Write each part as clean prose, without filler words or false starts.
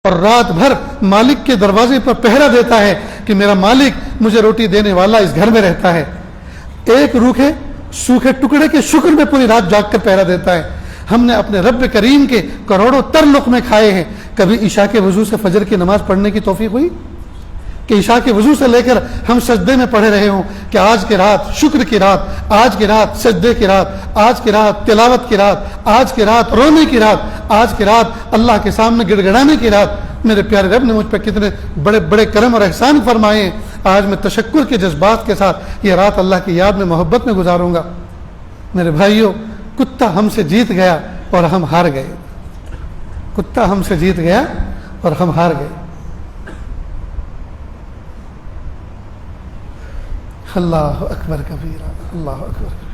اور رات بھر مالک کے دروازے پر پہرا دیتا ہے کہ میرا مالک مجھے روٹی دینے والا اس گھر میں رہتا ہے. ایک روکھے سوکھے ٹکڑے کے شکر میں پوری رات جاگ کر پہرا دیتا ہے. ہم نے اپنے رب کریم کے کروڑوں تر لقمے کھائے ہیں. کبھی عشاء کے وضو سے فجر کی نماز پڑھنے کی توفیق ہوئی کہ عشاء کے وضو سے لے کر ہم سجدے میں پڑھے رہے ہوں کہ آج کی رات شکر کی رات, آج کی رات سجدے کی رات, آج کی رات تلاوت کی رات, آج کی رات رونے کی رات, آج کی رات اللہ کے سامنے گڑ گڑانے کی رات. میرے پیارے رب نے مجھ پہ کتنے بڑے بڑے کرم اور احسان فرمائے ہیں. آج میں تشکر کے جذبات کے ساتھ یہ رات اللہ کی یاد میں محبت میں گزاروں گا. میرے بھائیوں, کتا ہم سے جیت گیا اور ہم ہار گئے. کتا ہم سے جیت گیا اور ہم ہار گئے. اللہ اکبر کبیرہ, اللہ اکبر کبیرہ.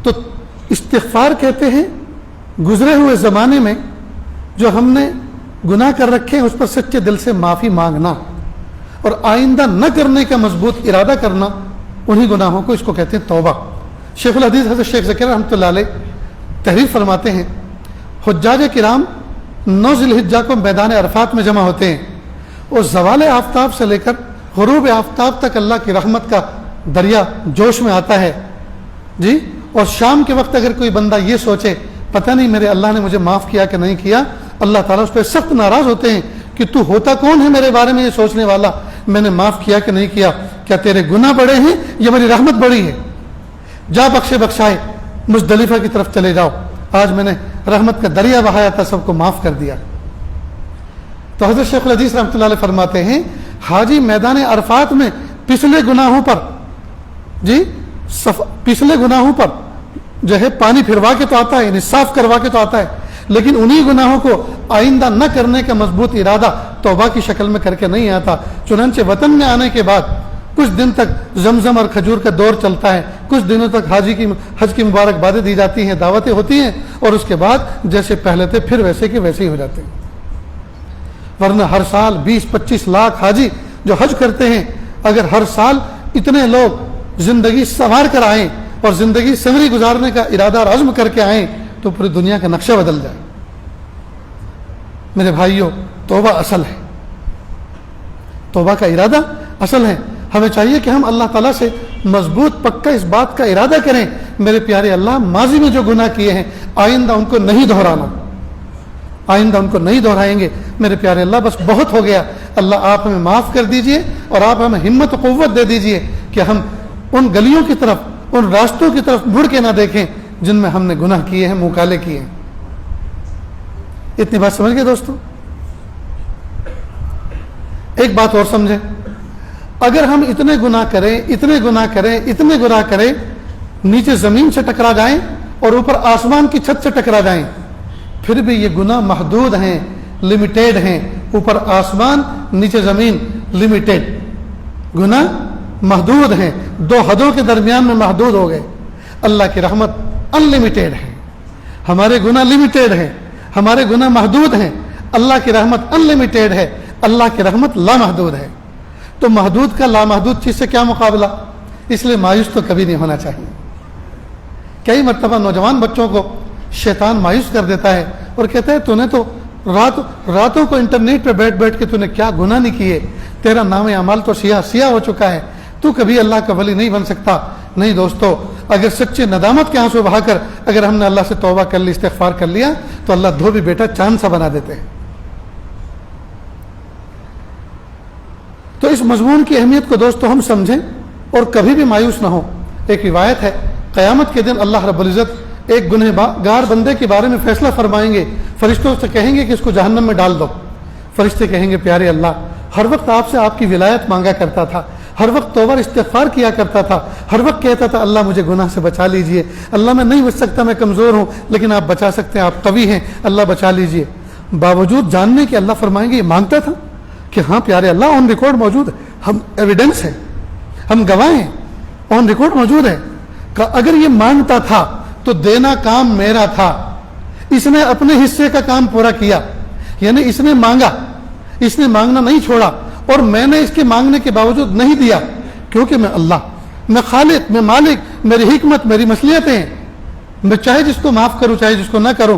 تو استغفار کہتے ہیں گزرے ہوئے زمانے میں جو ہم نے گناہ کر رکھے ہیں اس پر سچے دل سے معافی مانگنا اور آئندہ نہ کرنے کا مضبوط ارادہ کرنا. انہی گناہوں کو اس کو کہتے ہیں توبہ. شیخ الحدیث حضرت شیخ ذکر رحمۃ اللہ علیہ تحریر فرماتے ہیں حجاج کرام 9 ذی الحجہ کو میدان عرفات میں جمع ہوتے ہیں اور زوال آفتاب سے لے کر غروب آفتاب تک اللہ کی رحمت کا دریا جوش میں آتا ہے جی. اور شام کے وقت اگر کوئی بندہ یہ سوچے پتہ نہیں میرے اللہ نے مجھے معاف کیا کہ نہیں کیا, اللہ تعالیٰ اس پہ سخت ناراض ہوتے ہیں کہ تو ہوتا کون ہے میرے بارے میں یہ سوچنے والا, میں نے معاف کیا کہ نہیں کیا, کیا تیرے گناہ بڑے ہیں یا میری رحمت بڑی ہے. جا بخشے بخشائے مزدلفہ کی طرف چلے جاؤ, آج میں نے رحمت کا دریا بہایا تھا, سب کو معاف کر دیا. تو حضرت شیخ الحدیث رحمۃ اللہ علیہ فرماتے ہیں حاجی میدان عرفات میں پچھلے گناہوں پر جی پچھلے گناہوں پر جو ہے پانی پھروا کے تو آتا ہے, یعنی صاف کروا کے تو آتا ہے, لیکن انہی گناہوں کو آئندہ نہ کرنے کا مضبوط ارادہ توبہ کی شکل میں کر کے نہیں آتا. چنانچہ وطن میں آنے کے بعد کچھ دن تک زمزم اور کھجور کا دور چلتا ہے, کچھ دنوں تک حج کی مبارکبادیں دی جاتی ہیں, دعوتیں ہوتی ہیں, اور اس کے بعد جیسے پہلے تھے پھر ویسے کے ویسے ہی ہو جاتے ہیں. ورنہ ہر سال 20-25 لاکھ حاجی جو حج کرتے ہیں, اگر ہر سال اتنے لوگ زندگی سنوار کر آئیں اور زندگی سنوری گزارنے کا ارادہ اور عزم کر کے آئیں تو پوری دنیا کا نقشہ بدل جائے. میرے بھائیوں, توبہ اصل ہے, توبہ کا ارادہ اصل ہے. ہمیں چاہیے کہ ہم اللہ تعالیٰ سے مضبوط پکا اس بات کا ارادہ کریں میرے پیارے اللہ ماضی میں جو گناہ کیے ہیں آئندہ ان کو نہیں دہرانا, آئندہ ان کو نہیں دہرائیں گے. میرے پیارے اللہ بس بہت ہو گیا, اللہ آپ ہمیں معاف کر دیجئے اور آپ ہمیں ہمت و قوت دے دیجئے کہ ہم ان گلیوں کی طرف, ان راستوں کی طرف مڑ کے نہ دیکھیں جن میں ہم نے گناہ کیے ہیں, منہ کالے کیے ہیں. اتنی بات سمجھ گئے دوستو؟ ایک بات اور سمجھیں, اگر ہم اتنے گناہ کریں اتنے گناہ کریں اتنے گناہ کریں, نیچے زمین سے ٹکرا جائیں اور اوپر آسمان کی چھت سے ٹکرا جائیں, پھر بھی یہ گناہ محدود ہیں, لمیٹیڈ ہیں. اوپر آسمان نیچے زمین, لمیٹیڈ گناہ محدود ہیں, 2 حدوں کے درمیان میں محدود ہو گئے. اللہ کی رحمت ان لمیٹیڈ ہے, ہمارے گناہ لمیٹیڈ ہیں, ہمارے گناہ محدود ہیں. اللہ کی رحمت ان لمیٹیڈ ہے, اللہ کی رحمت لامحدود ہے. تو محدود کا لامحدود چیز سے کیا مقابلہ؟ اس لیے مایوس تو کبھی نہیں ہونا چاہیے. کئی مرتبہ نوجوان بچوں کو شیطان مایوس کر دیتا ہے اور کہتا ہے تو نے تو راتوں کو انٹرنیٹ پہ بیٹھ بیٹھ کے تو نے کیا گناہ نہیں کیے, تیرا نام اعمال تو سیاہ ہو چکا ہے, تو کبھی اللہ کا ولی نہیں بن سکتا. نہیں دوستو, اگر سچے ندامت کے آنسو بہا کر اگر ہم نے اللہ سے توبہ کر لی, استغفار کر لیا, تو اللہ دھوبی بیٹا چاند سا بنا دیتے ہیں. تو اس مضمون کی اہمیت کو دوستو ہم سمجھیں اور کبھی بھی مایوس نہ ہوں. ایک روایت ہے قیامت کے دن اللہ رب العزت ایک گنہگار بندے کے بارے میں فیصلہ فرمائیں گے, فرشتوں سے کہیں گے کہ اس کو جہنم میں ڈال دو. فرشتے کہیں گے پیارے اللہ, ہر وقت آپ سے آپ کی ولایت مانگا کرتا تھا, ہر وقت توبہ استغفار کیا کرتا تھا, ہر وقت کہتا تھا اللہ مجھے گناہ سے بچا لیجئے, اللہ میں نہیں بچ سکتا, میں کمزور ہوں, لیکن آپ بچا سکتے ہیں, آپ قوی ہیں, اللہ بچا لیجئے. باوجود جاننے کے اللہ فرمائیں گے یہ مانگتا تھا کہ ہاں پیارے اللہ آن ریکارڈ موجود ہے, ہم ایویڈنس ہے, ہم گواہ ہیں, آن ریکارڈ موجود ہے. اگر یہ مانگتا تھا تو دینا کام میرا تھا, اس نے اپنے حصے کا کام پورا کیا, یعنی اس نے مانگا, اس نے مانگنا نہیں چھوڑا, اور میں نے اس کے مانگنے کے باوجود نہیں دیا, کیونکہ میں اللہ, میں خالق, میں مالک, میری حکمت, میری مصلحتیں ہیں, میں چاہے جس کو معاف کروں چاہے جس کو نہ کروں,